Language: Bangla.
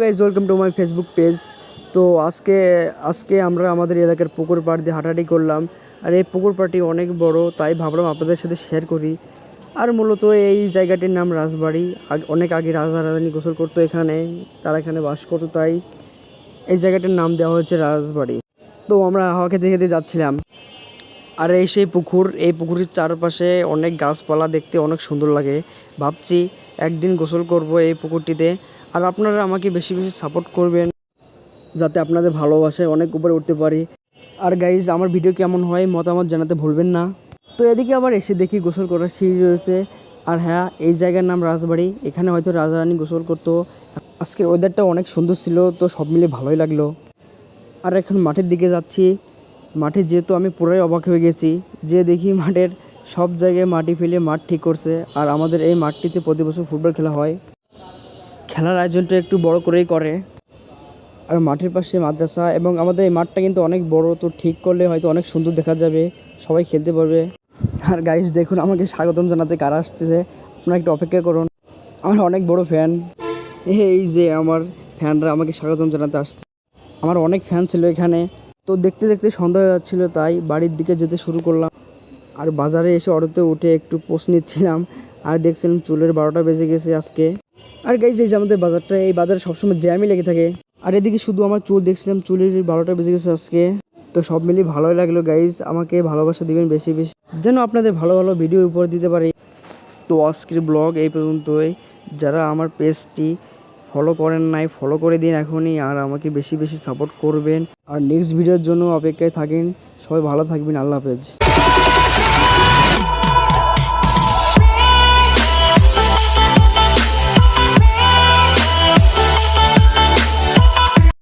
Guys, welcome to my Facebook page. তো আজকে আমরা আমাদের এলাকার পুকুর পাড় দিয়ে হাঁটাহাঁটি করলাম। আর এই পুকুর পাড়টি অনেক বড়, তাই ভাবলাম আপনাদের সাথে শেয়ার করি। আর মূলত এই জায়গাটির নাম রাজবাড়ি। অনেক আগে রাজা রাজধানী গোসল করতো এখানে, তারা এখানে বাস করতো, তাই এই জায়গাটির নাম দেওয়া হয়েছে রাজবাড়ি। তো আমরা হাওয়া খেতে খেতে যাচ্ছিলাম। আর এই সেই পুকুর, এই পুকুরের চারপাশে অনেক গাছপালা, দেখতে অনেক সুন্দর লাগে। ভাবছি একদিন গোসল করব এই পুকুরটিতে। আর আপনারা আমাকে বেশি বেশি সাপোর্ট করবেন, যাতে আপনাদের ভালোবাসায় অনেক উপরে উঠতে পারি। আর গাইজ, আমার ভিডিও কেমন হয় মতামত জানাতে ভুলবেন না। তো এদিকে আবার এসে দেখি গোসল করার সিঁড়ি রয়েছে। আর হ্যাঁ, এই জায়গার নাম রাজবাড়ি। এখানে হয়তো রাজা রানী গোসল করতো। আজকের ওয়েদারটা অনেক সুন্দর ছিল, তো সব মিলে ভালোই লাগলো। আর এখন মাঠের দিকে যাচ্ছি। মাঠে যেহেতু আমি পুরাই অবাক হয়ে গেছি, যে দেখি মাঠের সব জায়গায় মাটি ফেলে মাঠ ঠিক করছে। আর আমাদের এই মাঠটিতে প্রতি বছর ফুটবল খেলা হয়। খেলার আয়োজনটা একটু বড় করেই করে। আর মাঠের পাশে মাদ্রাসা, এবং আমাদের এই মাঠটা কিন্তু অনেক বড়, তো ঠিক করলে হয়তো অনেক সুন্দর দেখা যাবে, সবাই খেলতে পারবে। আর গাইস, দেখুন আমাকে স্বাগতম জানাতে কারা আসতেছে, আপনারা একটু অপেক্ষা করুন। আমার অনেক বড় ফ্যান, এই যে আমার ফ্যানরা আমাকে স্বাগতম জানাতে আসছে। আমার অনেক ফ্যান ছিল এখানে। তো দেখতে দেখতে সন্ধ্যা হয়ে যাচ্ছিলো, তাই বাড়ির দিকে যেতে শুরু করলাম। আর বাজারে এসে অটোতে উঠে একটু পোস্ট নিচ্ছিলাম। আর দেখছিলাম চুলের 12টা বেজে গেছে আজকে। আর গাইজ, এই যে আমাদের বাজারটা, এই বাজারে সবসময় জ্যামই লেগে থাকে। আর এদিকে শুধু আমার চুল দেখছিলাম, চুলের 12টা বেজে গেছে আজকে। তো সব মিলিয়ে ভালোই লাগলো গাইজ। আমাকে ভালোবাসা দিবেন বেশি বেশি, যেন আপনাদের ভালো ভালো ভিডিও উপরে দিতে পারি। তো আজকের ব্লগ এই পর্যন্তই। যারা আমার পেজটি ফলো করেন নাই, ফলো করে দিন এখনই। আর আমাকে বেশি বেশি সাপোর্ট করবেন। আর নেক্সট ভিডিওর জন্য অপেক্ষায় থাকেন। সবাই ভালো থাকবেন। আল্লাহ হাফেজ।